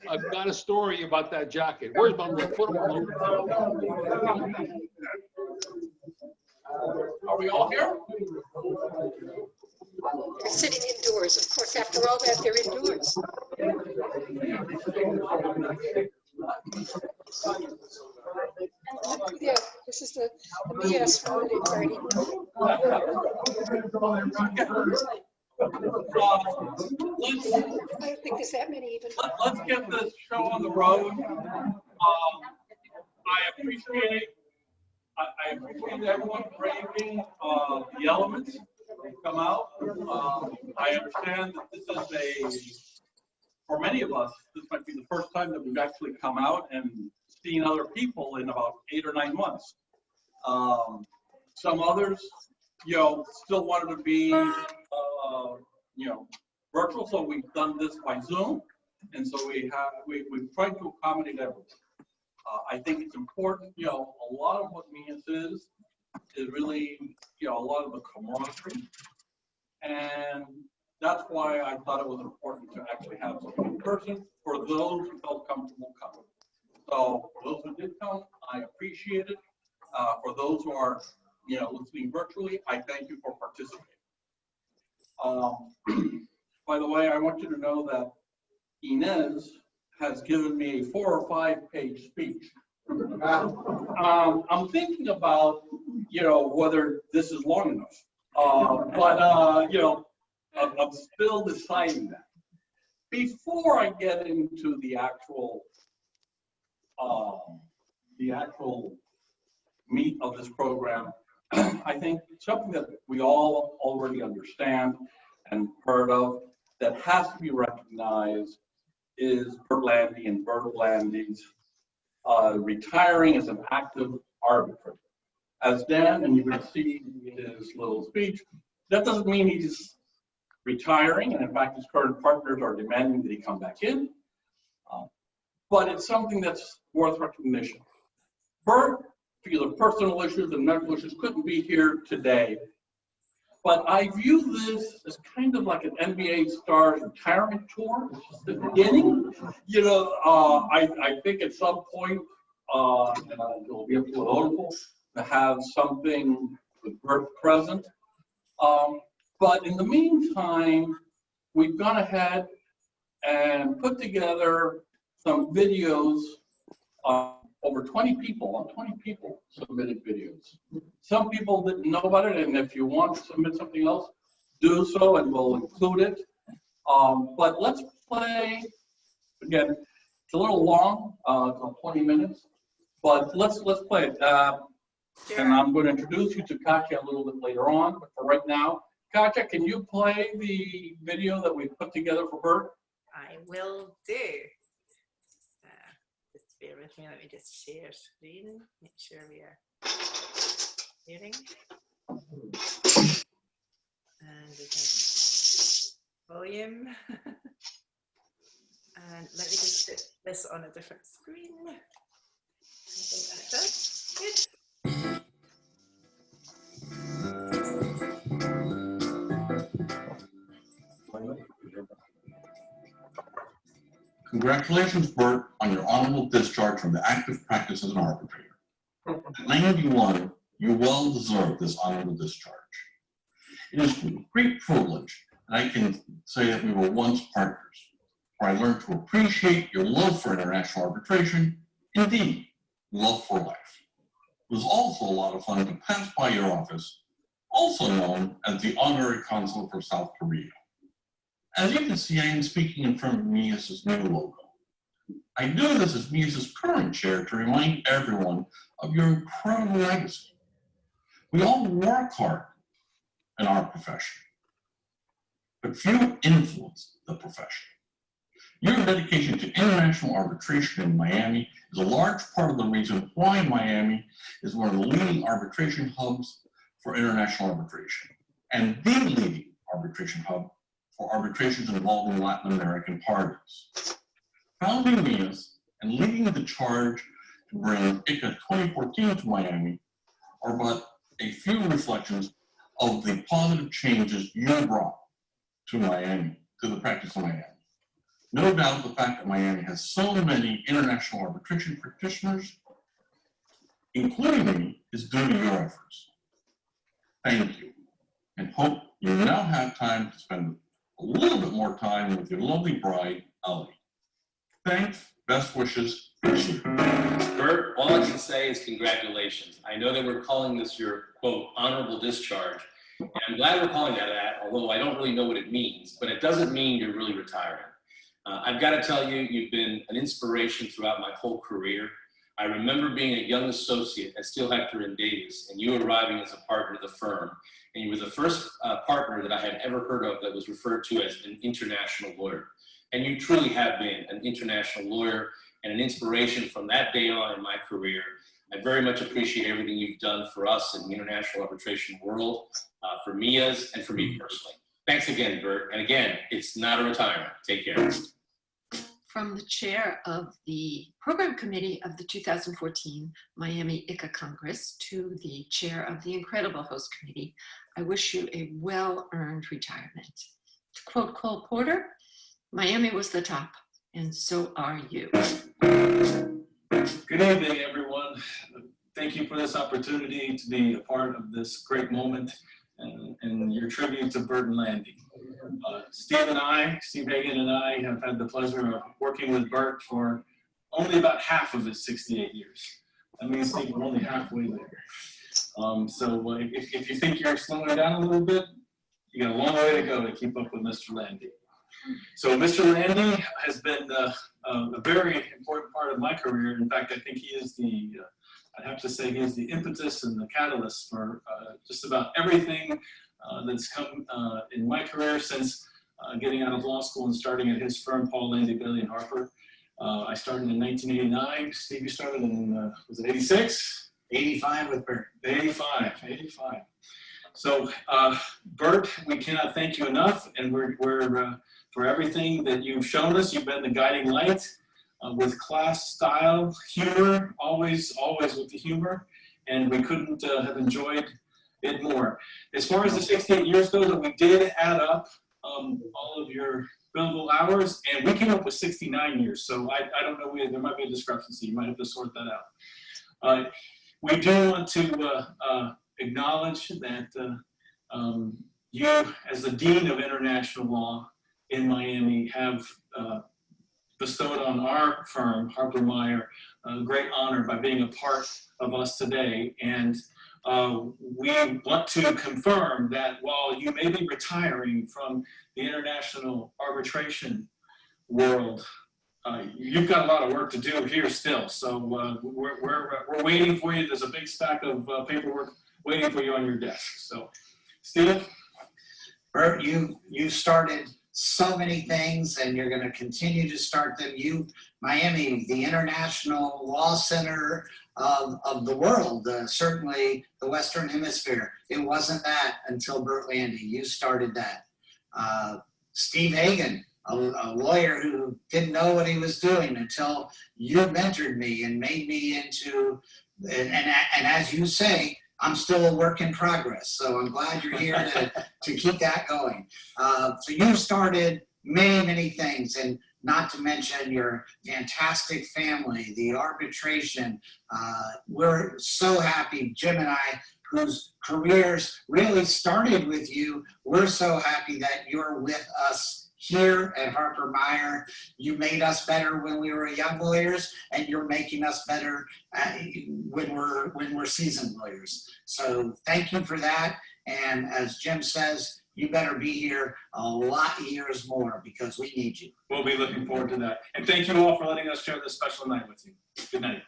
I've got a story about that jacket. Where's my put Are we all here? They're sitting indoors. Of course, after all that, they're indoors. Yeah, this is the MIAS holiday party. I don't think there's that many even. Let's get this show on the road. I appreciate everyone braving the elements to come out. I understand that this is for many of us, this might be the first time that we've actually come out and seen other people in about 8 or 9 months. Some others, still wanted to be, virtual, so we've done this by Zoom, and so we've tried to accommodate everyone. I think it's important, a lot of what MIAS is really, a lot of the camaraderie, and that's why I thought it was important to actually have something in person for those who felt comfortable coming. So for those who did come, I appreciate it. For those who are, listening virtually, I thank you for participating. By the way, I want you to know that Inez has given me a 4 or 5 page speech. I'm thinking about, whether this is long enough. I'm still deciding that. Before I get into the actual meat of this program, I think something that we all already understand and heard of that has to be recognized is Bert Landy and Bert Landy's retiring as an active arbitrator. As Dan, and you can see in his little speech, that doesn't mean he's retiring, and in fact his current partners are demanding that he come back in, but it's something that's worth recognition. Bert, for the personal issues and medical issues, couldn't be here today, but I view this as kind of like an NBA star's retirement tour. It's just the beginning. I think at some point it'll be notable to have something with Bert present. But in the meantime, we've gone ahead and put together some videos. Over 20 people submitted videos. Some people didn't know about it, and if you want to submit something else, do so, and we'll include it. But let's play, again, it's a little long, it's 20 minutes, but let's play it. And I'm going to introduce you to Katya a little bit later on, but for right now, Katya, can you play the video that we put together for Bert? I will do. Just bear with me, let me just share screen, make sure we are hearing. And we have volume. And let me just put this on a different screen. I think that does. Good. Congratulations, Bert, on your honorable discharge from the active practice as an arbitrator. At 91, you well deserve this honorable discharge. It is with great privilege that I can say that we were once partners, where I learned to appreciate your love for international arbitration, indeed, love for life. It was also a lot of fun to pass by your office, also known as the Honorary Consul for South Korea. As you can see, I am speaking in front of MIAS's new logo. I do this as MIAS's current chair to remind everyone of your incredible legacy. We all work hard in our profession, but few influence the profession. Your dedication to international arbitration in Miami is a large part of the reason why Miami is one of the leading arbitration hubs for international arbitration, and the leading arbitration hub for arbitrations involving Latin American parties. Founding MIAS and leading the charge to bring ICA 2014 to Miami are but a few reflections of the positive changes you brought to Miami, to the practice of Miami. No doubt the fact that Miami has so many international arbitration practitioners, including me, is due to your efforts. Thank you, and hope you now have time to spend a little bit more time with your lovely bride, Ali. Thanks, best wishes, cheers. Bert, all I can say is congratulations. I know that we're calling this your, quote, honorable discharge. And I'm glad we're calling that, although I don't really know what it means, but it doesn't mean you're really retiring. I've got to tell you, you've been an inspiration throughout my whole career. I remember being a young associate at Steele, Hector & Davis, and you arriving as a partner of the firm. And you were the first partner that I had ever heard of that was referred to as an international lawyer. And you truly have been an international lawyer and an inspiration from that day on in my career. I very much appreciate everything you've done for us in the international arbitration world, for MIAS, and for me personally. Thanks again, Bert. And again, it's not a retirement. Take care. From the chair of the program committee of the 2014 Miami ICA Congress to the chair of the incredible host committee, I wish you a well-earned retirement. To quote Cole Porter, Miami was the top, and so are you. Good evening, everyone. Thank you for this opportunity to be a part of this great moment and your tribute to Bert and Landy. Steve Hagan and I have had the pleasure of working with Bert for only about half of his 68 years. That means, Steve, we're only halfway there. So if you think you're slowing down a little bit, you got a long way to go to keep up with Mr. Landy. So Mr. Landy has been a very important part of my career. In fact, I think he is I'd have to say he is the impetus and the catalyst for just about everything that's come in my career since getting out of law school and starting at his firm, Paul, Landy, Bailey & Harper. I started in 1989. Steve, you started in, was it 86? 85 with Bert. 85. So, Bert, we cannot thank you enough, and we're for everything that you've shown us. You've been the guiding light with class, style, humor, always with the humor, and we couldn't have enjoyed it more. As far as the 68 years go, that we did add up all of your billable hours, and we came up with 69 years. So I don't know, there might be a discrepancy. You might have to sort that out. We do want to acknowledge that you, as the Dean of International Law in Miami, have bestowed on our firm, Harper Meyer, a great honor by being a part of us today. And we want to confirm that while you may be retiring from the international arbitration world, you've got a lot of work to do here still. So we're waiting for you. There's a big stack of paperwork waiting for you on your desk. So, Steve? Bert, you started so many things, and you're going to continue to start them. Miami, the international law center of the world, certainly the Western Hemisphere. It wasn't that until Bert Landy. You started that. Steve Hagan, a lawyer who didn't know what he was doing until you mentored me and made me into, and as you say, I'm still a work in progress. So I'm glad you're here to keep that going. So you started many things, and not to mention your fantastic family, the arbitration. We're so happy, Jim and I, whose careers really started with you. We're so happy that you're with us here at Harper Meyer. You made us better when we were young lawyers, and you're making us better when we're seasoned lawyers. So thank you for that. And as Jim says, you better be here a lot of years more because we need you. We'll be looking forward to that. And thank you all for letting us share this special night with you. Good night.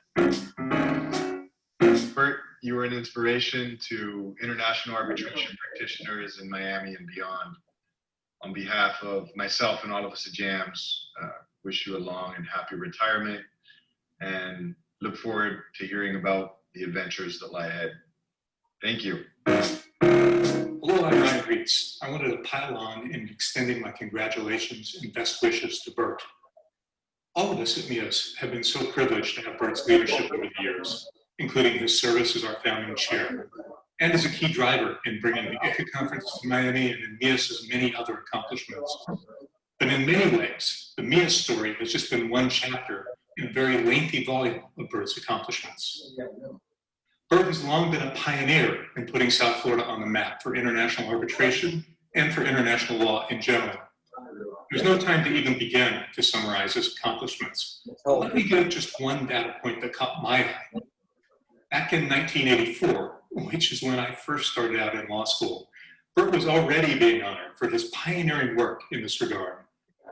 Bert, you were an inspiration to international arbitration practitioners in Miami and beyond. On behalf of myself and all of us at JAMS, wish you a long and happy retirement, and look forward to hearing about the adventures that lie ahead. Thank you. Hello, I'm Ryan Reitz. I wanted to pile on in extending my congratulations and best wishes to Bert. All of us at MIAS have been so privileged to have Bert's leadership over the years, including his service as our founding chair, and is a key driver in bringing the ICA conference to Miami and in MIAS's many other accomplishments. But in many ways, the MIAS story has just been one chapter in a very lengthy volume of Bert's accomplishments. Bert has long been a pioneer in putting South Florida on the map for international arbitration and for international law in general. There's no time to even begin to summarize his accomplishments. Let me give just one data point that caught my eye. Back in 1984, which is when I first started out in law school, Bert was already being honored for his pioneering work in this regard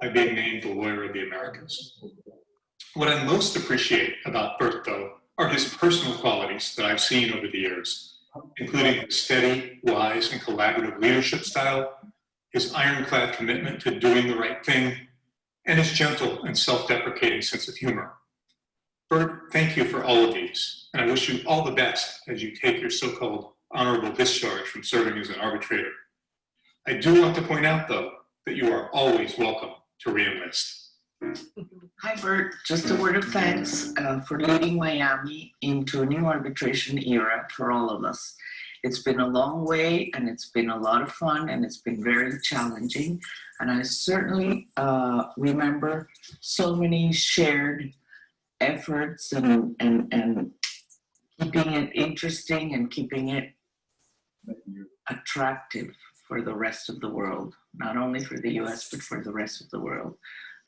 by being named the Lawyer of the Americas. What I most appreciate about Bert, though, are his personal qualities that I've seen over the years, including his steady, wise, and collaborative leadership style, his ironclad commitment to doing the right thing, and his gentle and self-deprecating sense of humor. Bert, thank you for all of these, and I wish you all the best as you take your so-called honorable discharge from serving as an arbitrator. I do want to point out, though, that you are always welcome to re-enlist. Hi, Bert. Just a word of thanks for leading Miami into a new arbitration era for all of us. It's been a long way, and it's been a lot of fun, and it's been very challenging. And I certainly remember so many shared efforts and keeping it interesting and keeping it attractive for the rest of the world, not only for the US, but for the rest of the world.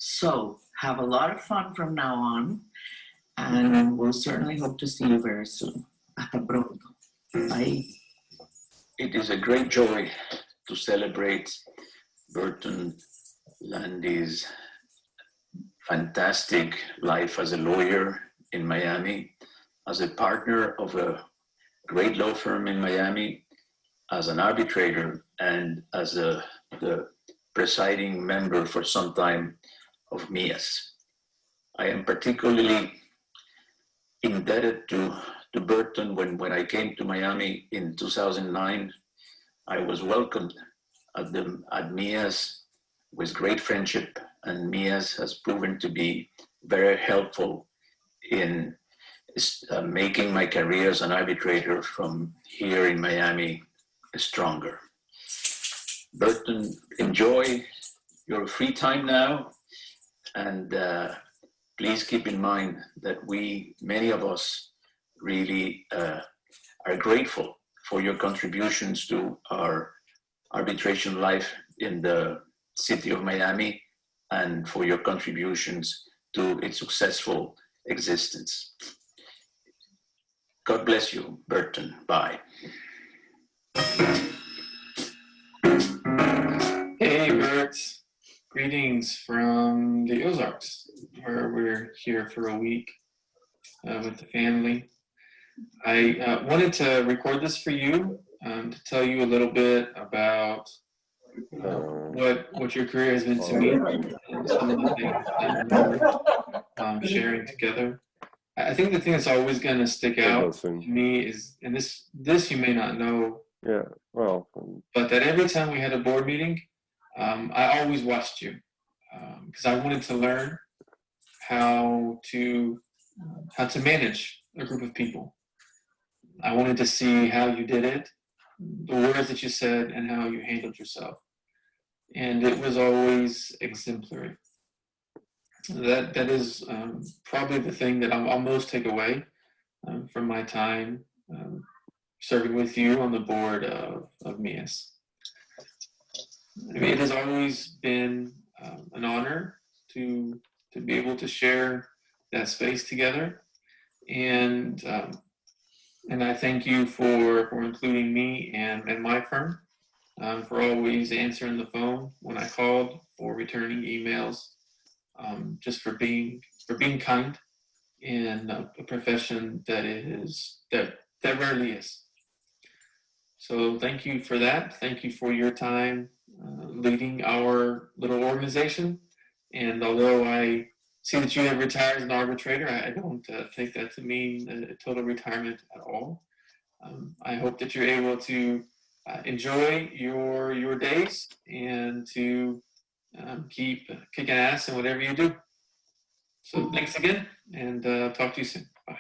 So have a lot of fun from now on, and we'll certainly hope to see you very soon. Hasta pronto. Bye. It is a great joy to celebrate Burton Landy's fantastic life as a lawyer in Miami, as a partner of a great law firm in Miami, as an arbitrator, and as the presiding member for some time of MIAS. I am particularly indebted to Burton when I came to Miami in 2009. I was welcomed at MIAS with great friendship, and MIAS has proven to be very helpful in making my career as an arbitrator from here in Miami stronger. Burton, enjoy your free time now, and please keep in mind that many of us really are grateful for your contributions to our arbitration life in the city of Miami and for your contributions to its successful existence. God bless you, Burton. Bye. Hey, Bert. Greetings from the Ozarks, where we're here for a week with the family. I wanted to record this for you to tell you a little bit about what your career has been to me and some of the things that we're sharing together. I think the thing that's always going to stick out to me is, and this you may not know, yeah, well, but that every time we had a board meeting, I always watched you because I wanted to learn how to manage a group of people. I wanted to see how you did it, the words that you said, and how you handled yourself. And it was always exemplary. That is probably the thing that I'll most take away from my time serving with you on the board of MIAS. I mean, it has always been an honor to be able to share that space together, and I thank you for including me and my firm, for always answering the phone when I called, for returning emails, just for being kind in a profession that rarely is. So thank you for that. Thank you for your time leading our little organization. And although I see that you have retired as an arbitrator, I don't take that to mean a total retirement at all. I hope that you're able to enjoy your days and to keep kicking ass in whatever you do. So thanks again, and talk to you soon. Bye.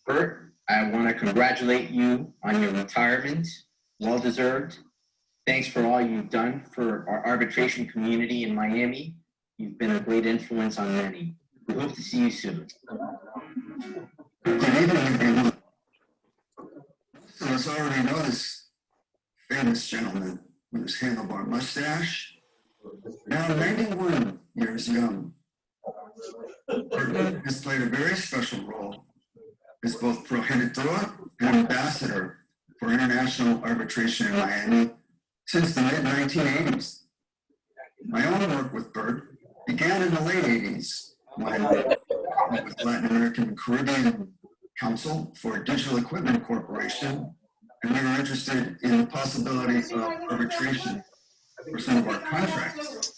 Bert, I want to congratulate you on your retirement. Well deserved. Thanks for all you've done for our arbitration community in Miami. You've been a great influence on many. We hope to see you soon. Good evening, everyone. Most of us already know this famous gentleman with his handlebar mustache. Now 91 years young, Bert has played a very special role as both progenitor and ambassador for international arbitration in Miami since the mid-1980s. My own work with Bert began in the late 80s when I was Latin American and Caribbean Council for Digital Equipment Corporation, and we were interested in the possibility of arbitration for some of our contracts.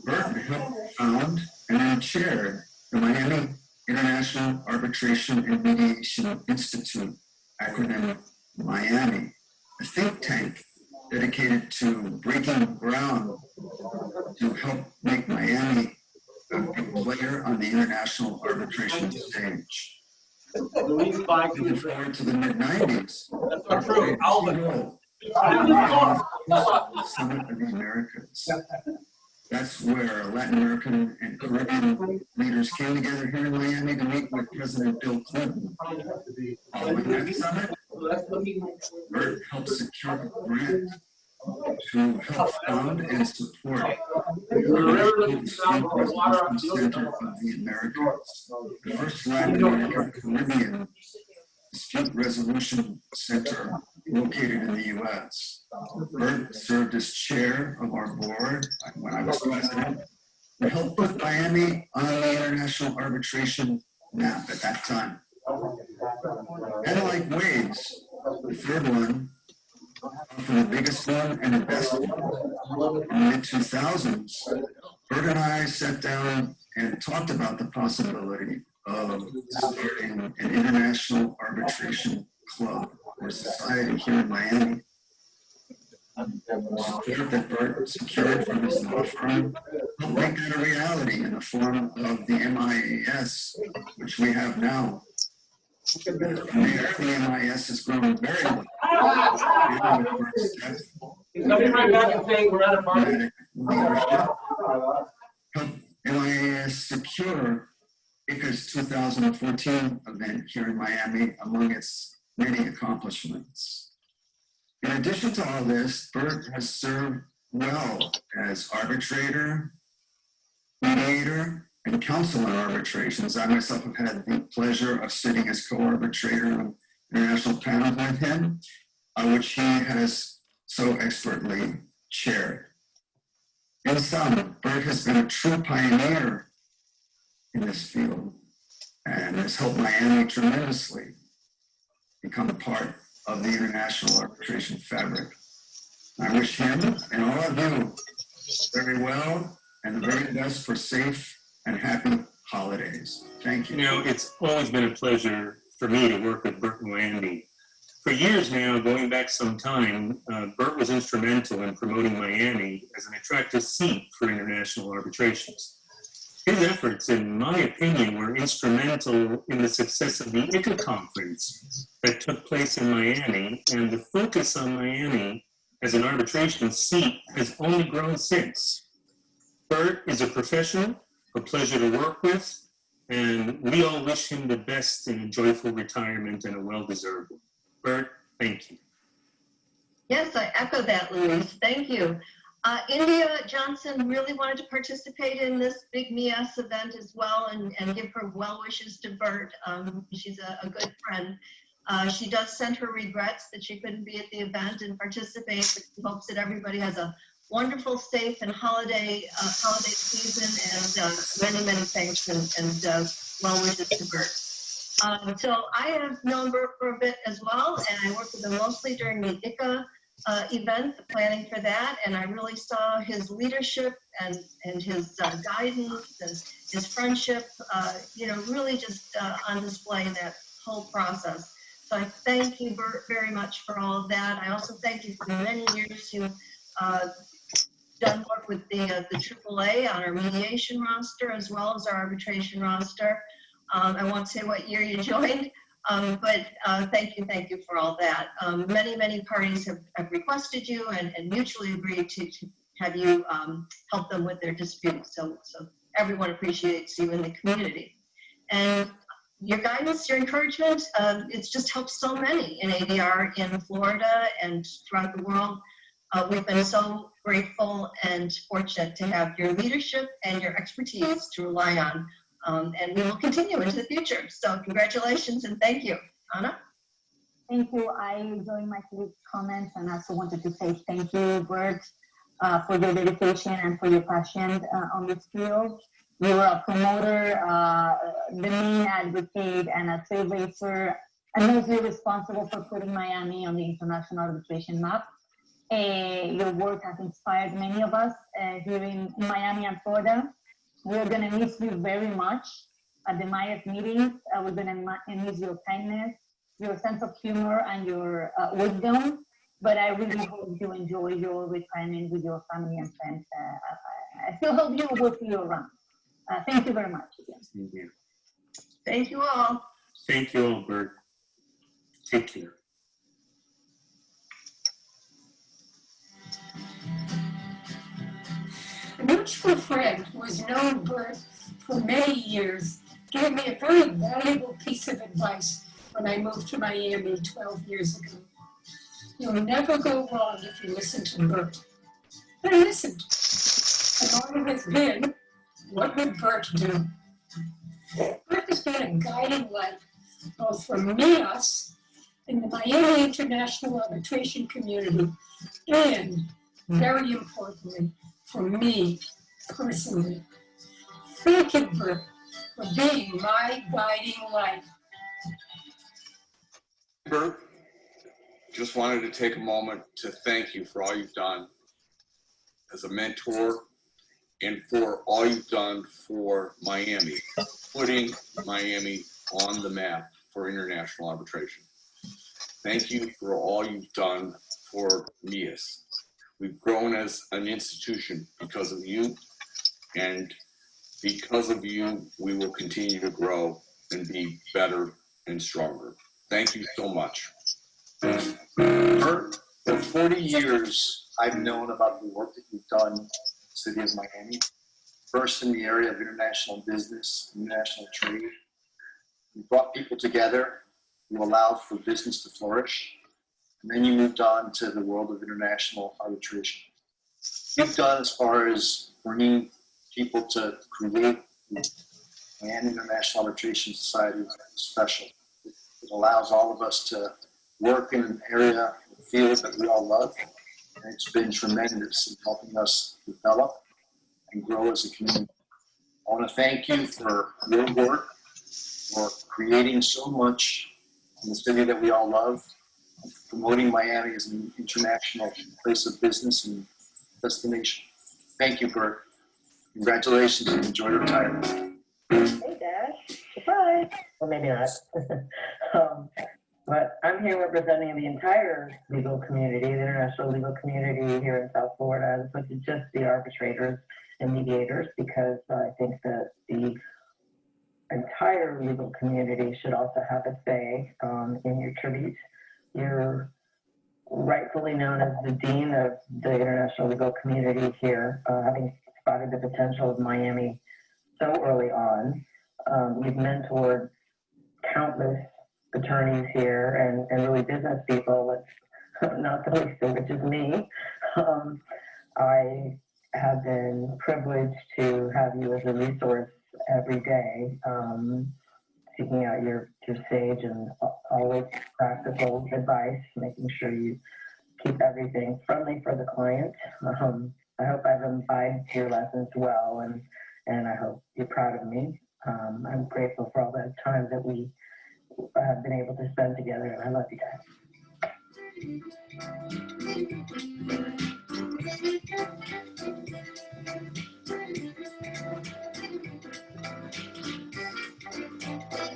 Bert helped found and then chaired the Miami International Arbitration and Mediation Institute, acronym Miami, a think tank dedicated to breaking ground to help make Miami a player on the international arbitration stage. Looking forward to the mid-90s, our played a key role in the Summit of the Americas. That's where Latin American and Caribbean leaders came together here in Miami to meet with President Bill Clinton. Following that summit, Bert helped secure a grant to help found and support the National Dispute Resolution Center of the Americas, the first Latin American Caribbean dispute resolution center located in the U.S. Bert served as chair of our board when I was president and helped put Miami on the international arbitration map at that time. And like Waves, the third one, for the biggest one and the best one in the mid-2000s, Bert and I sat down and talked about the possibility of starting an international arbitration club or society here in Miami. Support that Bert secured from his law firm helped make that a reality in the form of the MIAS, which we have now. From there, the MIAS has grown very well. He's coming right back and saying we're at a party. Helped MIAS secure ICA's 2014 event here in Miami among its many accomplishments. In addition to all this, Bert has served well as arbitrator, mediator, and counsel in arbitrations. I myself have had the pleasure of sitting as co-arbitrator on international panels with him, which he has so expertly chaired. In sum, Bert has been a true pioneer in this field and has helped Miami tremendously become a part of the international arbitration fabric. I wish him and all of you very well and the very best for safe and happy holidays. Thank you. You know, it's always been a pleasure for me to work with Bert and Randy. For years now, going back some time, Bert was instrumental in promoting Miami as an attractive seat for international arbitrations. His efforts, in my opinion, were instrumental in the success of the ICA conference that took place in Miami, and the focus on Miami as an arbitration seat has only grown since. Bert is a professional, a pleasure to work with, and we all wish him the best in a joyful retirement and a well-deserved one. Bert, thank you. Yes, I echo that, Louise. Thank you. India Johnson really wanted to participate in this big MIAS event as well and give her well wishes to Bert. She's a good friend. She does send her regrets that she couldn't be at the event and participate, but she hopes that everybody has a wonderful, safe, and holiday season, and many thanks and well wishes to Bert. So I have known Bert for a bit as well, and I worked with him mostly during the ICA event, the planning for that, and I really saw his leadership and his guidance and his friendship, really just on display in that whole process. So I thank you, Bert, very much for all of that. I also thank you for the many years you've done work with the AAA on our mediation roster as well as our arbitration roster. I won't say what year you joined, But thank you for all that. Many parties have requested you and mutually agreed to have you help them with their disputes. So everyone appreciates you in the community. And your guidance, your encouragement, it's just helped so many in ADR in Florida and throughout the world. We've been so grateful and fortunate to have your leadership and your expertise to rely on. And we will continue into the future. So congratulations and thank you. Anna? Thank you. I joined my colleagues' comments and also wanted to say thank you, Bert, for your dedication and for your passion on this field. You were a promoter, the main advocate, and a trailblazer, and mostly responsible for putting Miami on the international arbitration map. Your work has inspired many of us here in Miami and Florida. We're going to miss you very much at the MIAS meetings. We're going to miss your kindness, your sense of humor, and your wisdom. But I really hope you enjoy your retirement with your family and friends. I still hope you will see you around. Thank you very much. Thank you. Thank you all. Thank you all, Bert. Take care. A mutual friend who has known Bert for many years gave me a very valuable piece of advice when I moved to Miami 12 years ago. You'll never go wrong if you listen to Bert. And I listened. And all it has been, what would Bert do? Bert has been a guiding light, both for MIAS in the Miami International Arbitration community, and very importantly, for me personally. Thank you, Bert, for being my guiding light. Bert, just wanted to take a moment to thank you for all you've done as a mentor and for all you've done for Miami, putting Miami on the map for international arbitration. Thank you for all you've done for MIAS. We've grown as an institution because of you, and because of you, we will continue to grow and be better and stronger. Thank you so much. For 40 years, I've known about the work that you've done in the city of Miami. First in the area of international business, international trade. You brought people together. You allowed for business to flourish. And then you moved on to the world of international arbitration. You've done as far as bringing people to create an international arbitration society special. It allows all of us to work in an area, a field that we all love. And it's been tremendous in helping us develop and grow as a community. I want to thank you for your work, for creating so much in the city that we all love, and for promoting Miami as an international place of business and destination. Thank you, Bert. Congratulations and enjoy your retirement. Hey, Dad. Surprise. Well, maybe not. But I'm here representing the entire legal community, the international legal community here in South Florida, as opposed to just the arbitrators and mediators, because I think that the entire legal community should also have a say in your tribute. You're rightfully known as the dean of the international legal community here, having spotted the potential of Miami so early on. You've mentored countless attorneys here and really business people, not the least of which is me. I have been privileged to have you as a resource every day, seeking out your sage and always practical advice, making sure you keep everything friendly for the client. I hope I've imbibed your lessons well, and I hope you're proud of me. I'm grateful for all that time that we have been able to spend together, and I love you guys.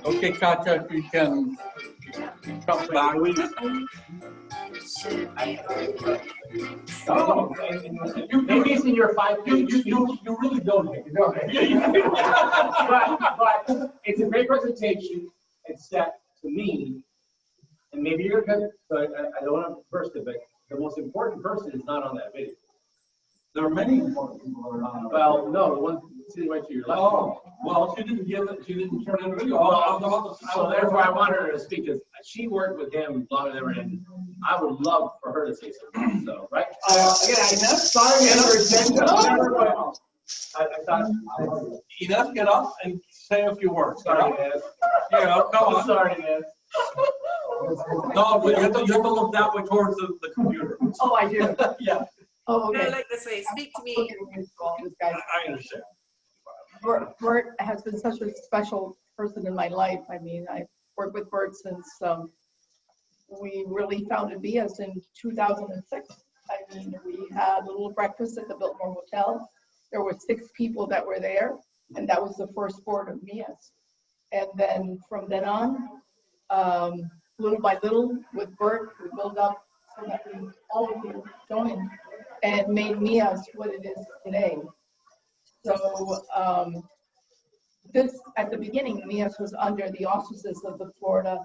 Okay, Katja, you can come back. Oh, you're using your 5 pages. You really don't. But it's a great presentation. It's set to me, and maybe you're good, but I don't want to burst it, but the most important person is not on that video. There are many important people that are not on it. Well, no, the one sitting right to your left. Oh, well, she didn't give it, she didn't turn in the video. So therefore I wanted her to speak, because she worked with him longer than her, and I would love for her to say something, so, right? Again, I'm not sorry I thought. Ines, get up and say a few words. Sorry, Ines. Yeah, come on. Sorry, Ines. No, but you have to look that way towards the computer. Oh, I do. Yeah. Oh, okay. I like to say, speak to me. I understand. Bert has been such a special person in my life. I mean, I've worked with Bert since we really founded MIAS in 2006. I mean, we had a little breakfast at the Biltmore Hotel. There were 6 people that were there, and that was the first board of MIAS. And then from then on, little by little, with Bert, we built up so that we all of you joined and made MIAS what it is today. So this, at the beginning, MIAS was under the auspices of the Florida,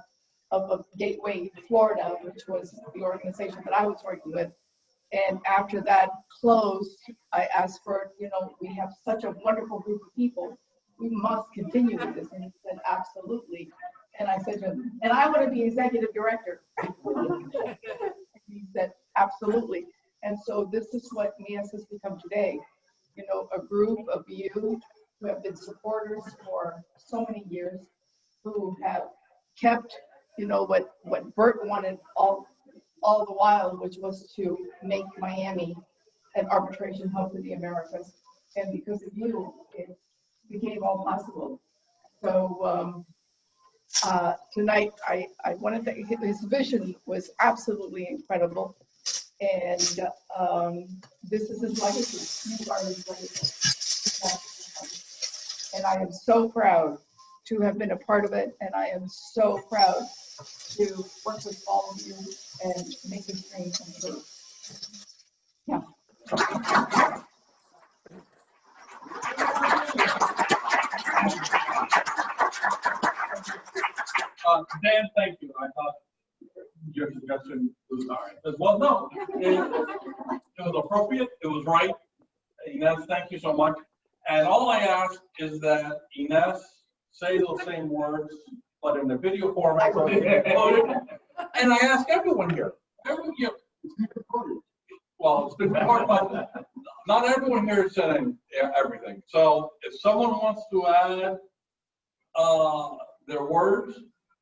of Gateway Florida, which was the organization that I was working with. And after that closed, I asked for, you know, we have such a wonderful group of people, we must continue with this. And he said, absolutely. And I said to him, and I want to be executive director. He said, absolutely. And so this is what MIAS has become today. You know, a group of you who have been supporters for so many years, who have kept, you know, what Bert wanted all the while, which was to make Miami an arbitration hub for the Americas. And because of you, it became all possible. So tonight, I want to think his vision was absolutely incredible. And this is his legacy. You are his legacy. And I am so proud to have been a part of it. And I am so proud to work with all of you and make this dream come true. Yeah. Dan, thank you. I thought your suggestion was all right. As well, no, it was appropriate. It was right. Ines, thank you so much. And all I ask is that Ines say those same words, but in the video format. So and I ask everyone here. Well, it's been recorded, but not everyone here is saying everything. So if someone wants to add their words,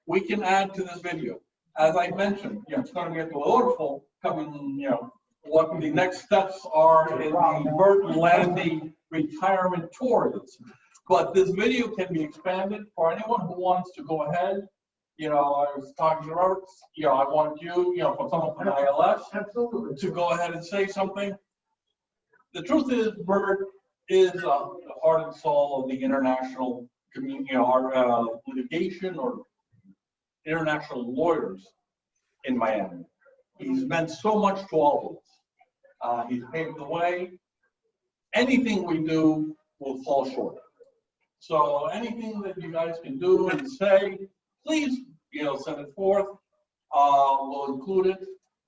we can add to this video. As I mentioned, you know, it's going to get wonderful coming, you know, what the next steps are in the Bert Landy retirement tours. But this video can be expanded for anyone who wants to go ahead. You know, I was talking to Robert, you know, I want you, you know, from someone from ILS to go ahead and say something. The truth is, Bert is the heart and soul of the international community, you know, our litigation or international lawyers in Miami. He's meant so much to all of us. He's paved the way. Anything we do will fall short. So anything that you guys can do and say, please, you know, send it forth. We'll include it.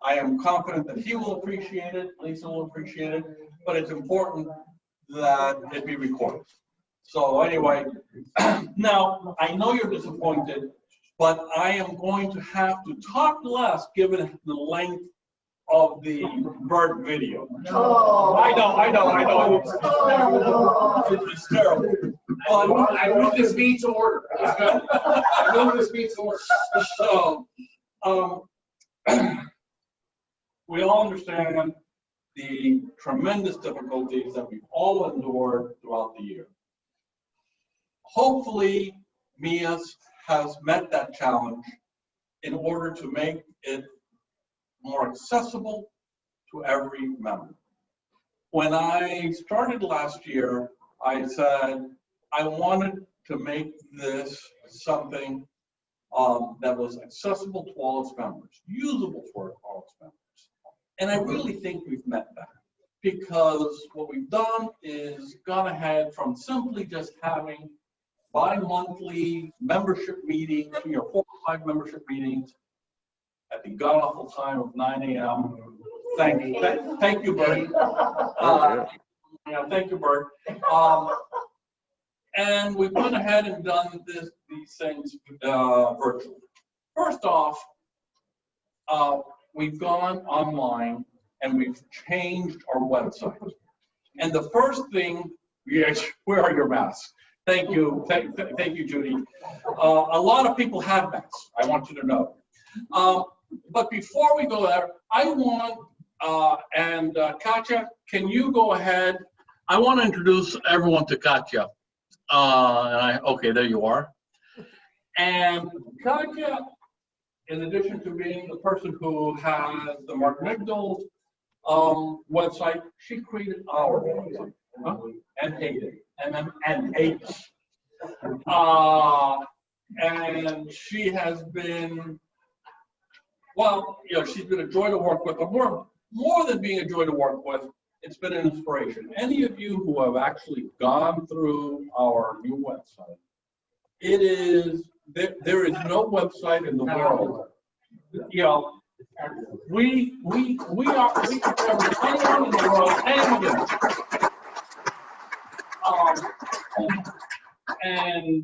I am confident that he will appreciate it. Lisa will appreciate it. But it's important that it be recorded. So anyway, now I know you're disappointed, but I am going to have to talk less given the length of the Bert video. Oh. I know. It's terrible. I move this meeting to order. I move this meeting to order. So, we all understand the tremendous difficulties that we've all endured throughout the year. Hopefully, MIAS has met that challenge in order to make it more accessible to every member. When I started last year, I said I wanted to make this something that was accessible to all its members, usable for all its members. And I really think we've met that, because what we've done is gone ahead from simply just having bi-monthly membership meetings, 4 or 5 membership meetings at the god-awful time of 9 a.m. Thank you, Bert. Thank you, Bert. And we went ahead and done these things virtually. First off, we've gone online and we've changed our website. And the first thing, yes, where are your masks? Thank you, thank you, Judy. A lot of people have masks, I want you to know. But before we go there, I want, Katya, can you go ahead? I want to introduce everyone to Katya. Okay, there you are. And Katya, in addition to being the person who has the Mark Migdal website, she created our website and hated it, and hates. And she has been, well, she's been a joy to work with, but more than being a joy to work with, it's been an inspiration. Any of you who have actually gone through our new website, it is, there is no website in the world. We are anyone in the world, anyone. And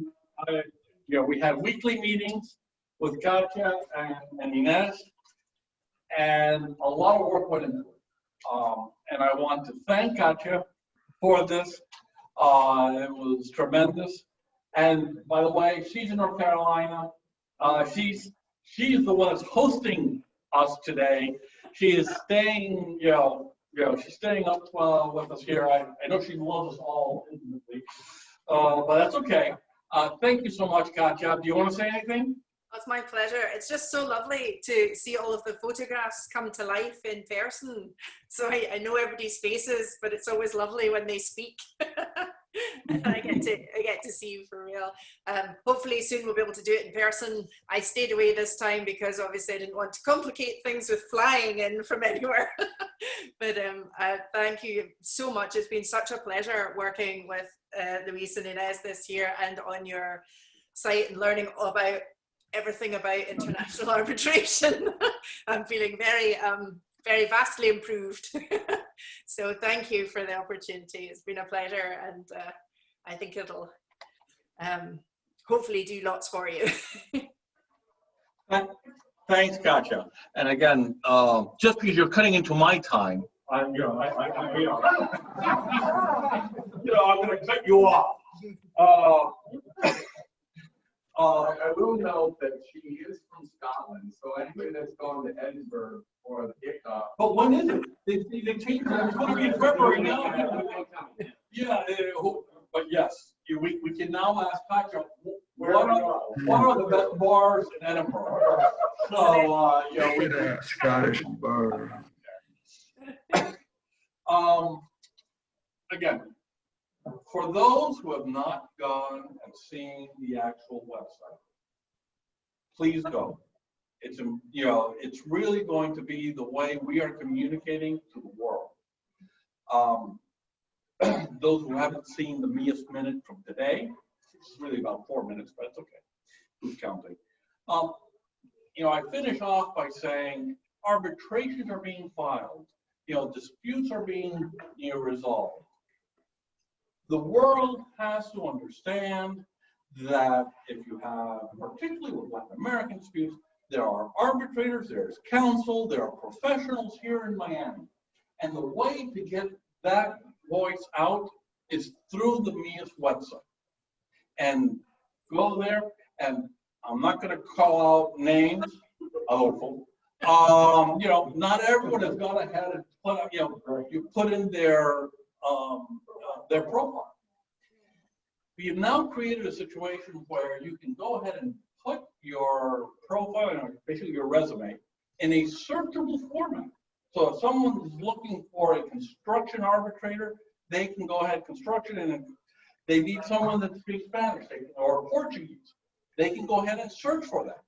we have weekly meetings with Katya and Inez, and a lot of work went into it. And I want to thank Katya for this. It was tremendous. And by the way, she's in North Carolina. She's the one that's hosting us today. She is staying, she's staying up with us here. I know she loves us all intimately, but that's okay. Thank you so much, Katya. Do you want to say anything? It's my pleasure. It's just so lovely to see all of the photographs come to life in person. So I know everybody's faces, but it's always lovely when they speak. I get to see you for real. Hopefully soon we'll be able to do it in person. I stayed away this time because obviously I didn't want to complicate things with flying in from anywhere. But thank you so much. It's been such a pleasure working with Luis and Inez this year and on your site and learning about everything about international arbitration. I'm feeling very, very vastly improved. So thank you for the opportunity. It's been a pleasure, and I think it'll hopefully do lots for you. Thanks, Katya. And again, just because you're cutting into my time, I'm going to cut you off. I will note that she is from Scotland, so anybody that's going to Edinburgh or the kickoff. But when is it? They changed it. It's going to be in February now. Yeah, but yes, we can now ask Katya, what are the best bars in Edinburgh? So, we Scottish bar. Again, for those who have not gone and seen the actual website, please go. It's it's really going to be the way we are communicating to the world. Those who haven't seen the MIAS Minute from today, it's really about 4 minutes, but it's okay. Who's counting? I finish off by saying arbitrations are being filed. Disputes are being resolved. The world has to understand that if you have, particularly with Latin American disputes, there are arbitrators, there's counsel, there are professionals here in Miami. And the way to get that voice out is through the MIAS website. And go there, and I'm not going to call out names, hopeful. Not everyone has gone ahead and put up, you put in their profile. We have now created a situation where you can go ahead and put your profile, basically your resume, in a searchable format. So if someone is looking for a construction arbitrator, they can go ahead construction, and if they need someone that speaks Spanish or Portuguese, they can go ahead and search for that.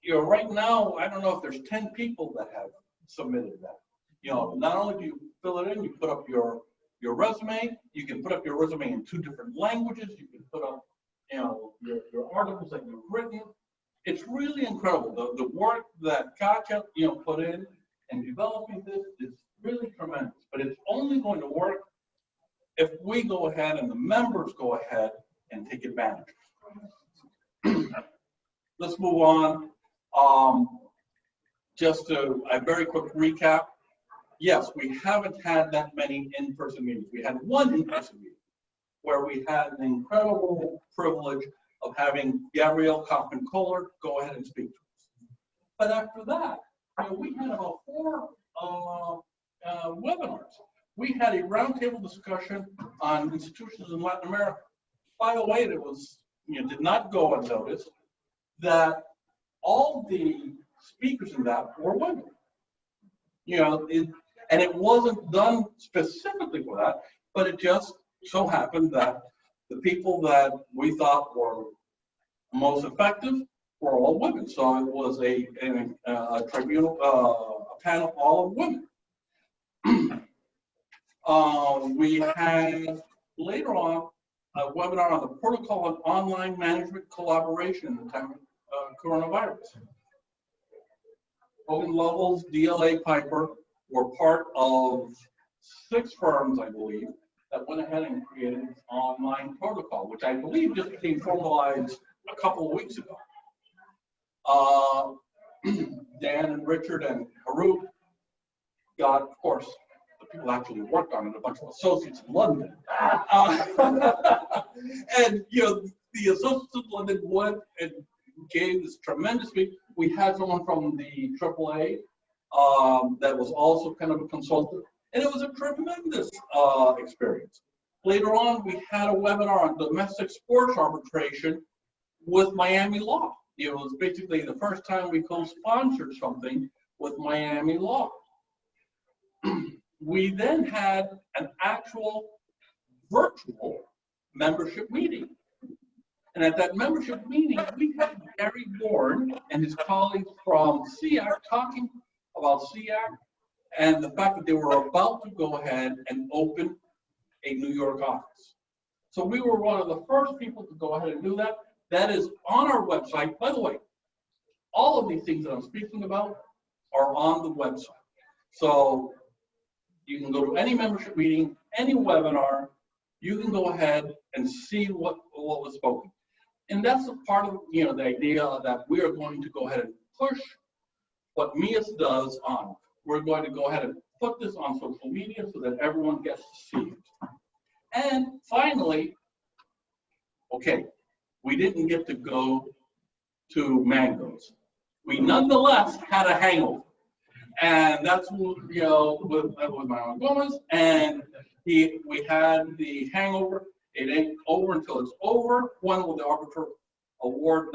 Right now, I don't know if there's 10 people that have submitted that. Not only do you fill it in, you put up your your resume. You can put up your resume in 2 different languages. You can put up, you know, your articles that you've written. It's really incredible. The work that Katja, you know, put in developing this is really tremendous. But it's only going to work if we go ahead and the members go ahead and take advantage. Let's move on. Just a very quick recap. Yes, we haven't had that many in-person meetings. We had one in-person meeting where we had the incredible privilege of having Gabrielle Kaufman-Kohler go ahead and speak to us. But after that, you know, we had about 4 webinars. We had a roundtable discussion on institutions in Latin America. By the way, it was, you know, did not go unnoticed that all the speakers in that were women. You know, and it wasn't done specifically for that, but it just so happened that the people that we thought were most effective were all women. So it was a tribunal, a panel all of women. We had later on a webinar on the protocol of online management collaboration in the time of coronavirus. Hogan Lovells, DLA Piper were part of 6 firms, I believe, that went ahead and created this online protocol, which I believe just became formalized a couple of weeks ago. Dan and Richard and Harut got, of course, the people actually worked on it, a bunch of associates in London. And, you know, the associates in London went and gave this tremendous speech. We had someone from the AAA that was also kind of a consultant, and it was a tremendous experience. Later on, we had a webinar on domestic sports arbitration with Miami Law. It was basically the first time we co-sponsored something with Miami Law. We then had an actual virtual membership meeting. And at that membership meeting, we had Gary Bourne and his colleagues from SEAC talking about SEAC and the fact that they were about to go ahead and open a New York office. So we were one of the first people to go ahead and do that. That is on our website. By the way, all of these things that I'm speaking about are on the website. So you can go to any membership meeting, any webinar, you can go ahead and see what was spoken. And that's a part of, you know, the idea that we are going to go ahead and push what MIAS does on. We're going to go ahead and put this on social media so that everyone gets to see it. And finally, okay, we didn't get to go to Mango's. We nonetheless had a hangover. And that's, you know, with my Aunt Gomez, and we had the hangover. It ain't over until it's over. When will the arbiter award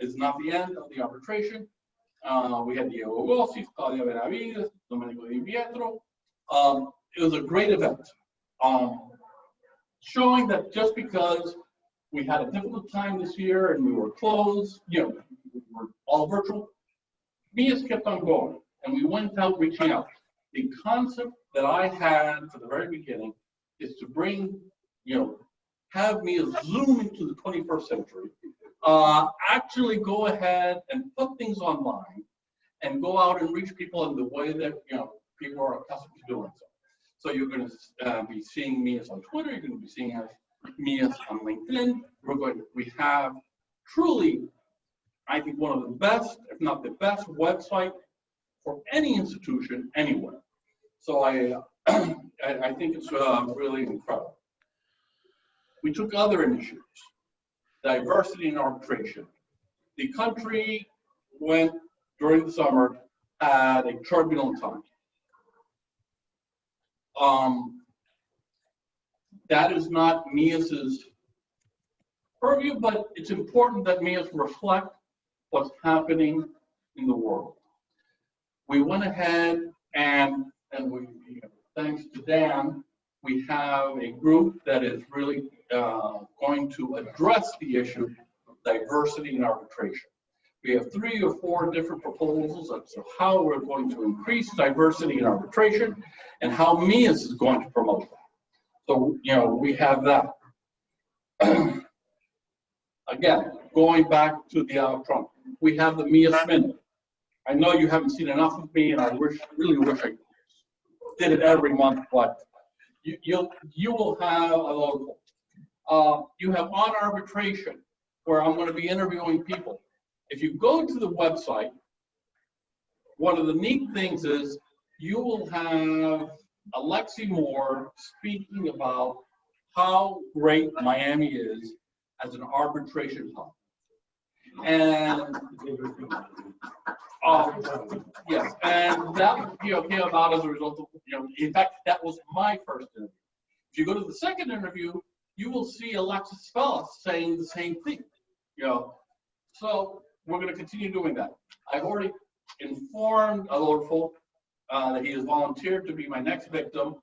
is not the end of the arbitration? We had Diego Gossis, Claudia Benavides, Domenico Di Pietro. It was a great event, showing that just because we had a difficult time this year and we were closed, you know, we were all virtual, MIAS kept on going. And we went out reaching out. The concept that I had from the very beginning is to bring, you know, have me zoom into the 21st century, actually go ahead and put things online and go out and reach people in the way that, you know, people are accustomed to doing so. So you're going to be seeing MIAS on Twitter, you're going to be seeing MIAS on LinkedIn. We have truly, I think, one of the best, if not the best website for any institution anywhere. So I think it's really incredible. We took other initiatives, diversity and arbitration. The country went during the summer at a turbulent time. That is not MIAS's purview, but it's important that MIAS reflect what's happening in the world. We went ahead and we, you know, thanks to Dan, we have a group that is really going to address the issue of diversity in arbitration. We have 3 or 4 different proposals as to how we're going to increase diversity in arbitration and how MIAS is going to promote that. So, we have that. Again, going back to the Trump, we have the MIAS Minute. I know you haven't seen enough of me, and I really wish I did it every month, but you will have a local. You have on arbitration, where I'm going to be interviewing people. If you go to the website, one of the neat things is you will have Alexi Moore speaking about how great Miami is as an arbitration hub. And yes, and that came about as a result of, in fact, that was my first interview. If you go to the second interview, you will see Alexis Fellas saying the same thing. So we're going to continue doing that. I've already informed Adolfo that he has volunteered to be my next victim,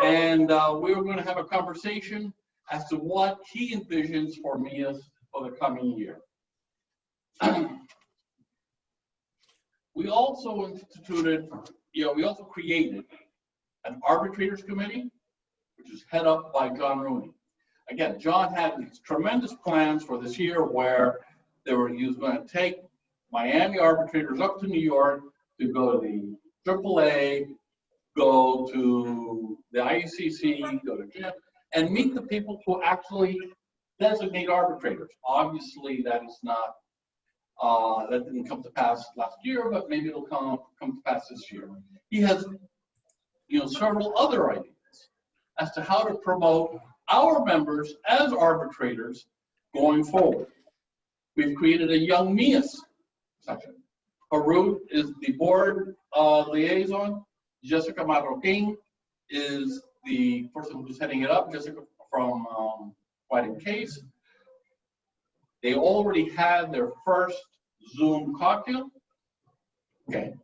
and we're going to have a conversation as to what he envisions for MIAS for the coming year. We also instituted, we also created an arbitrators committee, which is head up by John Rooney. Again, John had these tremendous plans for this year where he was going to take Miami arbitrators up to New York to go to the AAA, go to the ICC, go to JEF, and meet the people who actually designate arbitrators. Obviously, that is not, that didn't come to pass last year, but maybe it'll come to pass this year. He has, several other ideas as to how to promote our members as arbitrators going forward. We've created a Young MIAS section. Harut is the board liaison. Jessica Marroquin is the person who's heading it up, Jessica from White and Case. They already had their first Zoom cocktail. Okay.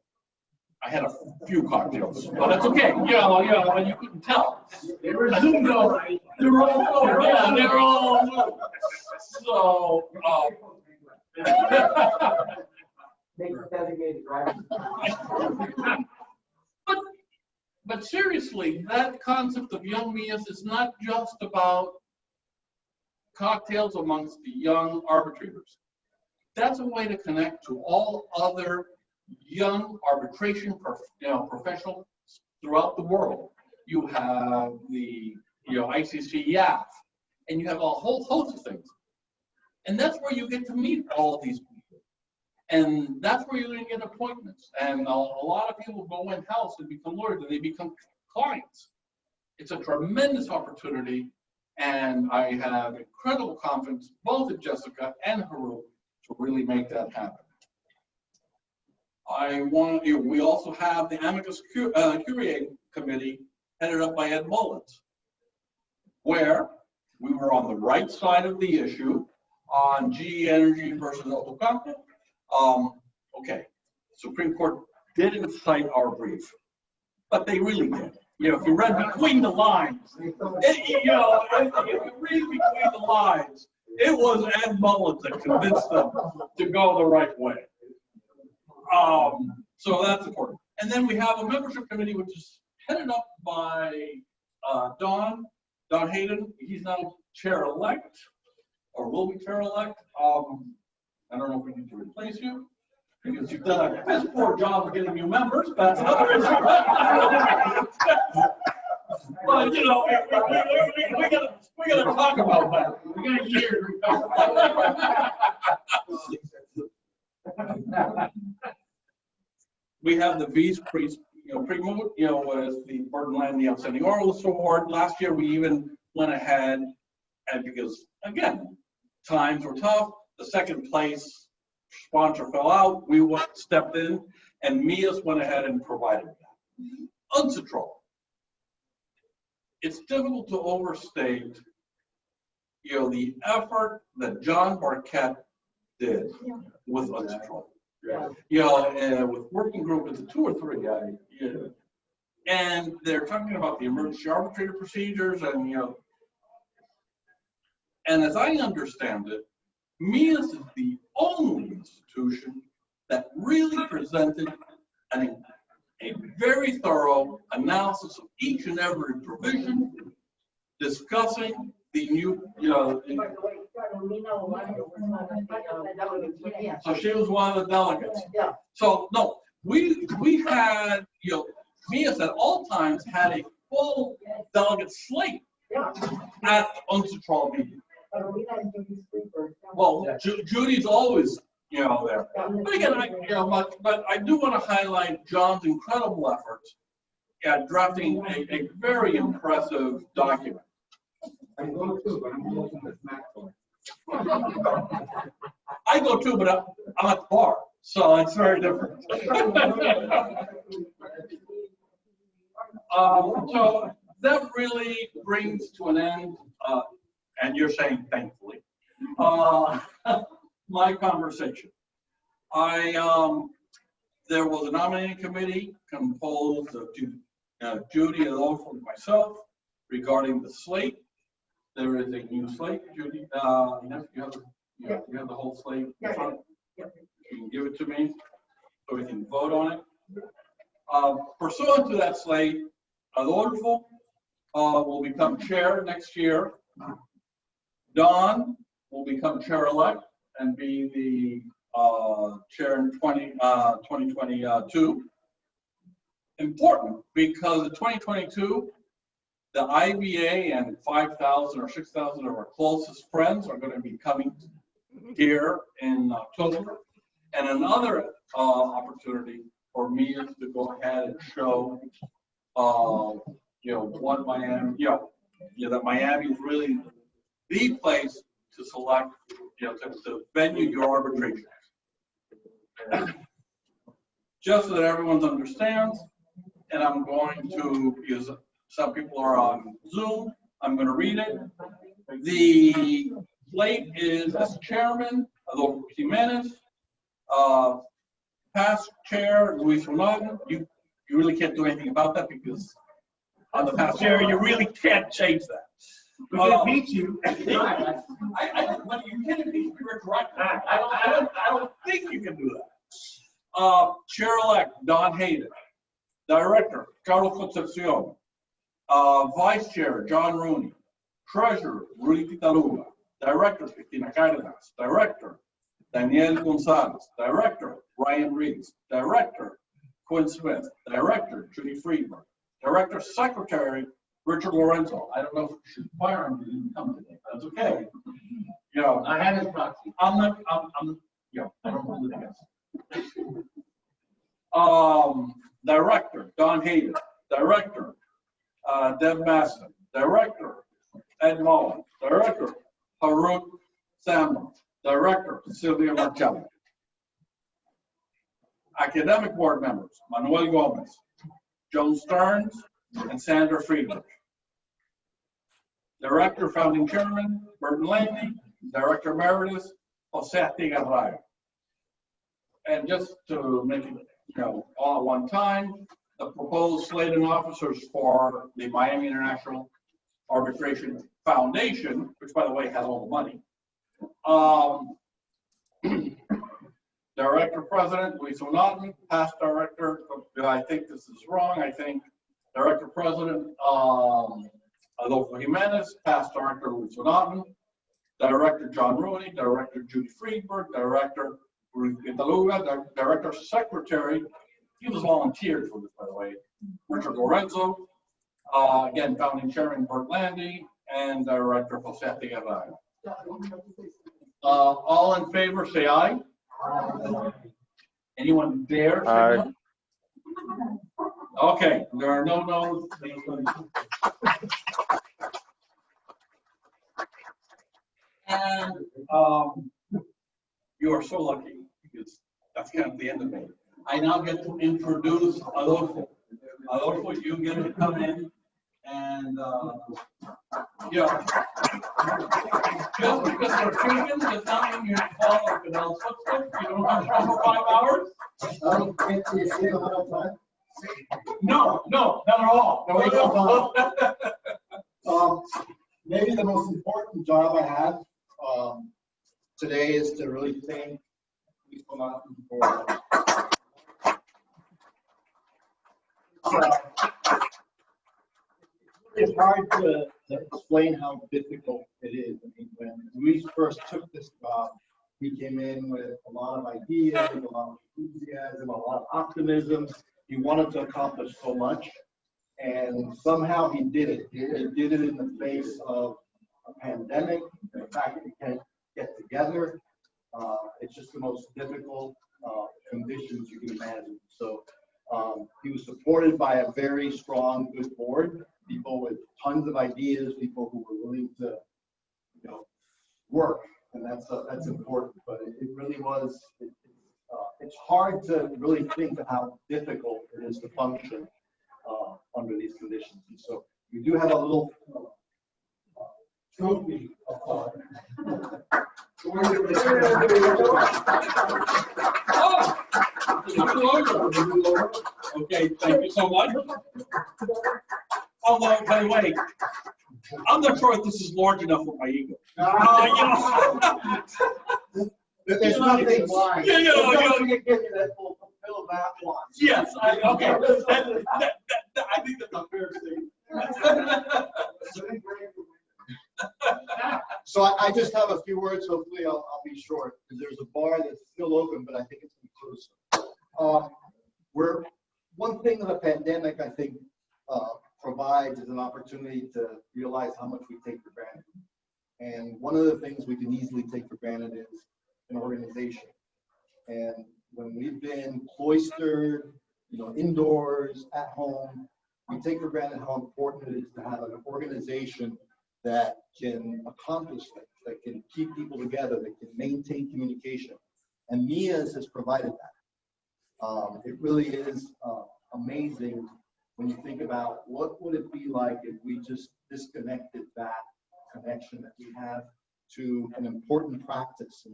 I had a few cocktails, but it's okay. You couldn't tell. They were Zoom though. They were all Zoom. Yeah, they were all Zoom. So, but seriously, that concept of Young MIAS is not just about cocktails amongst the young arbitrators. That's a way to connect to all other young arbitration professionals throughout the world. You have the ICC YAF, and you have a whole host of things. And that's where you get to meet all of these people. And that's where you're going to get appointments. And a lot of people go in-house and become lawyers, and they become clients. It's a tremendous opportunity, and I have incredible confidence both in Jessica and Harut to really make that happen. We also have the Amicus Curiae Committee headed up by Ed Mullins, where we were on the right side of the issue on GE Energy versus Otocampo. Okay, Supreme Court didn't cite our brief, but they really did. If you read between the lines, if you read between the lines, it was Ed Mullins that convinced them to go the right way. So that's important. And then we have a membership committee which is headed up by Don Hayden. He's now chair-elect, or will be chair-elect. I don't know if we need to replace you, because you've done a piss poor job of getting new members, but that's another issue. But we gotta talk about that. We got a year. We have the Vice Primo, as the Burton Landy Outstanding Oralist Award. Last year we even went ahead, and because again, times were tough, the second place sponsor fell out, we stepped in, and MIAS went ahead and provided that. Unsatro. It's difficult to overstate, the effort that John Barquette did with Unsatro. With working group, it's a 2 or 3 guy. And they're talking about the emergency arbitrator procedures, and and as I understand it, MIAS is the only institution that really presented a very thorough analysis of each and every provision discussing the new, you know, so she was one of the delegates. Yeah. So no, we had, you know, MIAS at all times had a full delegate slate at UNCITRAL meeting. Well, Judy's always, you know, there. But again, but I do want to highlight John's incredible efforts at drafting a very impressive document. I'm going to, but I'm going to the snack bar. I go too, but I'm at the bar, so it's very different. So that really brings to an end, and you're saying thankfully, my conversation. There was a nominating committee composed of Judy and also myself regarding the slate. There is a new slate, Judy. You have the whole slate in front. You can give it to me so we can vote on it. Pursuant to that slate, Adolfo will become chair next year. Don will become chair-elect and be the chair in 2022. Important because in 2022, the IBA and 5,000 or 6,000 of our closest friends are going to be coming here in October. And another opportunity for me is to go ahead and show, you know, what Miami, that Miami is really the place to select, you know, to venue your arbitration. Just so that everyone understands, and I'm going to, because some people are on Zoom, I'm going to read it. The slate is as chairman, Adolfo Jimenez, past chair, Luis Ronaldo. You really can't do anything about that because on the past chair, you really can't change that. We can beat you. But you can impeach me retroactively. I don't think you can do that. Chair-elect, Don Hayden. Director, Carlos Concepcion. Vice Chair, John Rooney. Treasurer, Rudy Pitaluga. Director, Cristina Cárdenas. Director, Daniel Gonzalez. Director, Ryan Reeves. Director, Quinn Smith. Director, Judy Friedberg. Director, Secretary, Richard Lorenzo. I don't know if we should fire him, he didn't come today. That's okay. You know, I have his proxy. I'm you know, I don't hold it against him. Director, Don Hayden. Director, Deb Masson. Director, Ed Mullen. Director, Harut Samra. Director, Sylvia Marcelli. Academic board members, Manuel Gomez, Joan Stearns, and Sandra Friedrich. Director, founding chairman, Burton Langley. Director emeritus, Jose Tigarrayo. And just to make it, you know, all at one time, the proposed slate and officers for the Miami International Arbitration Foundation, which by the way has all the money. Director President, Luis Onatman. Past Director, I think this is wrong, I think Director President, Adolfo Jimenez. Past Director, Luis Onatman. Director, John Rooney. Director, Judy Friedberg. Director, Rudy Pitaluga. Director Secretary, he was volunteered for this, by the way, Richard Lorenzo. Again, founding chairman, Bert Landy. And Director, Jose Tigarrayo. All in favor, say aye. Anyone dare say no? Okay, there are no no's. And you are so lucky because that's kind of the end of me. I now get to introduce Adolfo. Adolfo, you get to come in and yeah. Just because they're Cubans does not mean you have to follow Fidel's footsteps. You don't have to run for 5 hours. No, not at all. Maybe the most important job I have today is to really thank people for It's hard to explain how difficult it is. I mean, when Luis first took this job, he came in with a lot of ideas, a lot of enthusiasm, a lot of optimism. He wanted to accomplish so much, and somehow he did it. He did it in the face of a pandemic, the fact that we can't get together. It's just the most difficult conditions you can imagine. So he was supported by a very strong, good board, people with tons of ideas, people who were willing to, work, and that's important. But it really was. It's hard to really think of how difficult it is to function under these conditions. And so we do have a little trophy of Okay, thank you so much. Although, by the way, I'm not sure if this is large enough for my ego. There's nothing wise. Yeah, Fulfill that one. Yes, okay. I think that's a fair statement. So I just have a few words. Hopefully I'll be short, because there's a bar that's still open, but I think it's close. One thing that the pandemic, I think, provides is an opportunity to realize how much we take for granted. And one of the things we can easily take for granted is an organization. And when we've been cloistered, indoors, at home, we take for granted how important it is to have an organization that can accomplish things, that can keep people together, that can maintain communication. And MIAS has provided that. It really is amazing when you think about what would it be like if we just disconnected that connection that we have to an important practice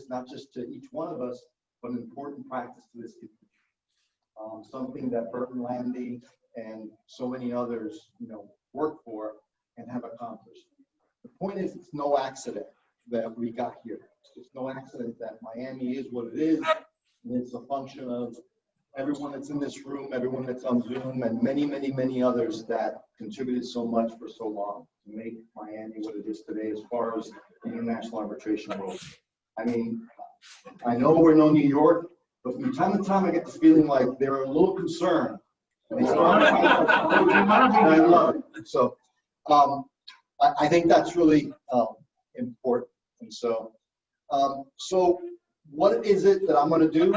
not just to each one of us, but an important practice to this community. Something that Burton Landy and so many others, work for and have accomplished. The point is, it's no accident that we got here. It's just no accident that Miami is what it is, and it's a function of everyone that's in this room, everyone that's on Zoom, and many, many, many others that contributed so much for so long to make Miami what it is today as far as the international arbitration goes. I mean, I know we're no New York, but from time to time I get this feeling like they're a little concerned. And I love it. So I think that's really important. And so, what is it that I'm going to do?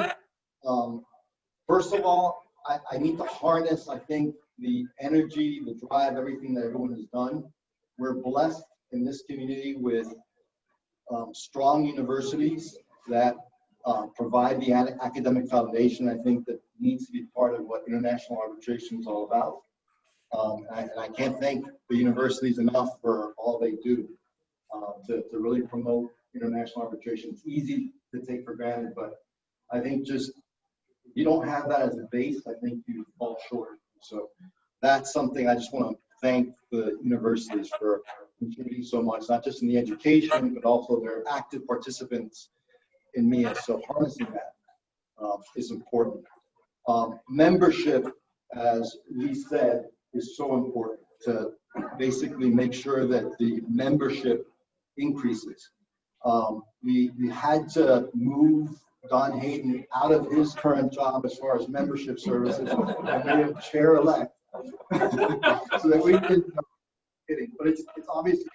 First of all, I need to harness, I think, the energy, the drive, everything that everyone has done. We're blessed in this community with strong universities that provide the academic foundation, I think, that needs to be part of what international arbitration is all about. And I can't thank the universities enough for all they do to really promote international arbitration. It's easy to take for granted, but I think just you don't have that as a base, I think you fall short. So that's something I just want to thank the universities for contributing so much, not just in the education, but also their active participants in MIAS. So harnessing that is important. Membership, as we said, is so important to basically make sure that the membership increases. We had to move Don Hayden out of his current job as far as membership services and made him chair-elect so that we can, but it's obviously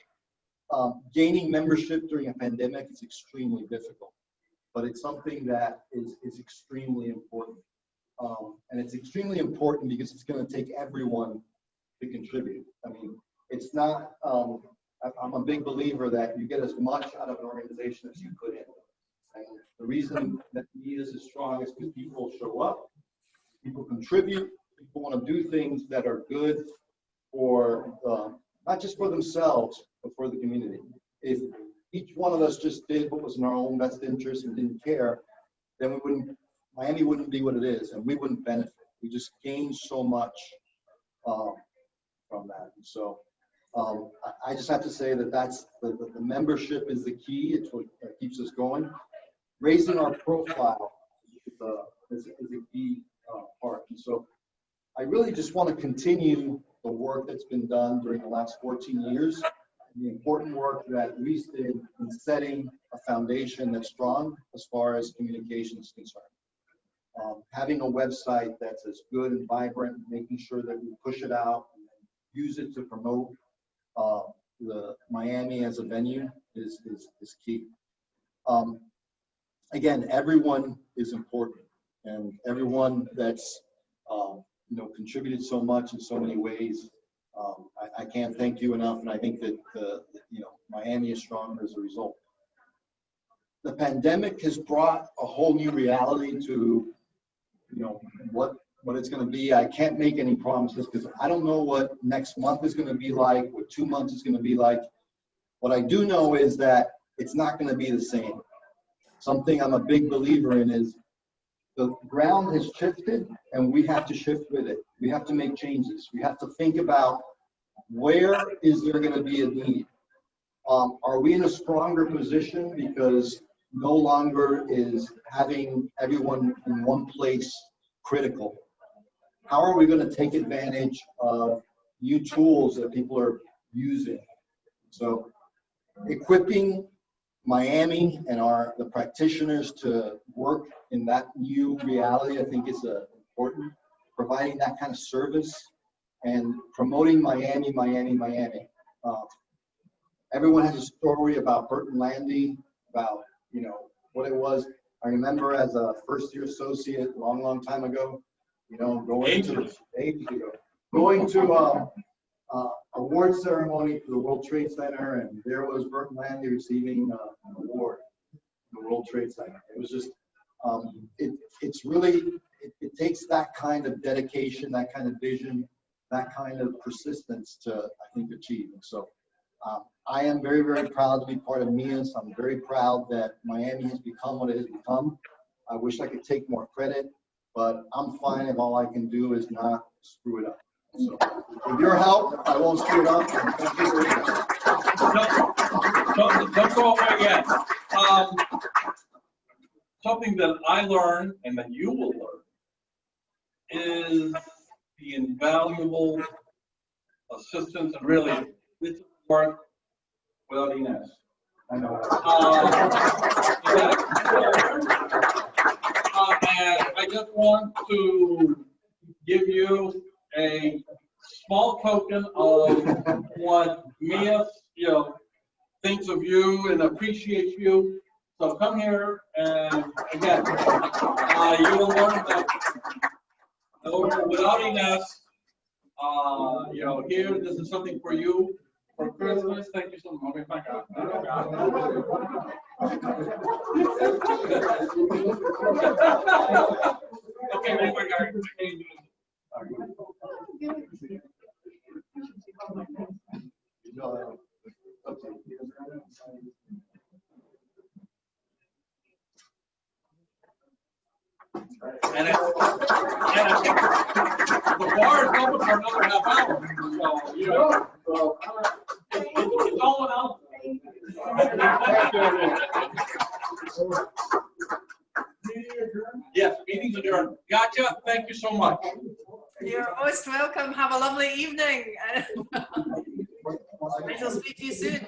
gaining membership during a pandemic is extremely difficult, but it's something that is extremely important. And it's extremely important because it's going to take everyone to contribute. I mean, it's not, I'm a big believer that you get as much out of an organization as you put in. And the reason that MIAS is strong is because people show up, people contribute, people want to do things that are good for, not just for themselves, but for the community. If each one of us just did what was in our own best interest and didn't care, then Miami wouldn't be what it is, and we wouldn't benefit. We just gain so much from that. And so I just have to say that that's the membership is the key. It's what keeps us going. Raising our profile is a key part. And so I really just want to continue the work that's been done during the last 14 years, the important work that Luis did in setting a foundation that's strong as far as communication is concerned. Having a website that's as good and vibrant, making sure that we push it out and use it to promote the Miami as a venue is key. Again, everyone is important, and everyone that's contributed so much in so many ways. I can't thank you enough, and I think that Miami is stronger as a result. The pandemic has brought a whole new reality to what it's going to be. I can't make any promises because I don't know what next month is going to be like, what 2 months is going to be like. What I do know is that it's not going to be the same. Something I'm a big believer in is the ground has shifted and we have to shift with it. We have to make changes. We have to think about where is there going to be a need. Are we in a stronger position because no longer is having everyone in one place critical? How are we going to take advantage of new tools that people are using? So equipping Miami and the practitioners to work in that new reality, I think is important. Providing that kind of service and promoting Miami. Everyone has a story about Burton Landy, about what it was. I remember as a first-year associate, long time ago, going to award ceremony for the World Trade Center, and there was Burton Landy receiving an award in the World Trade Center. It was just, it's really, it takes that kind of dedication, that kind of vision, that kind of persistence to, I think, achieve. And so I am very, very proud to be part of MIAS. I'm very proud that Miami has become what it has become. I wish I could take more credit, but I'm fine if all I can do is not screw it up. So with your help, I won't screw it up. Thank you very much. Don't go away yet. Something that I learned and that you will learn is the invaluable assistance, and really, this work without Inez. I know. And I just want to give you a small token of what MIAS, thinks of you and appreciates you. So come here, and again, you will learn that without Inez, here, this is something for you for Christmas. Thank you so much. Okay, wait, Gary. And the bar is open for another half hour. So, it's all out. Yes, meeting's adjourned. Gotcha. Thank you so much. You're most welcome. Have a lovely evening. I shall speak to you soon.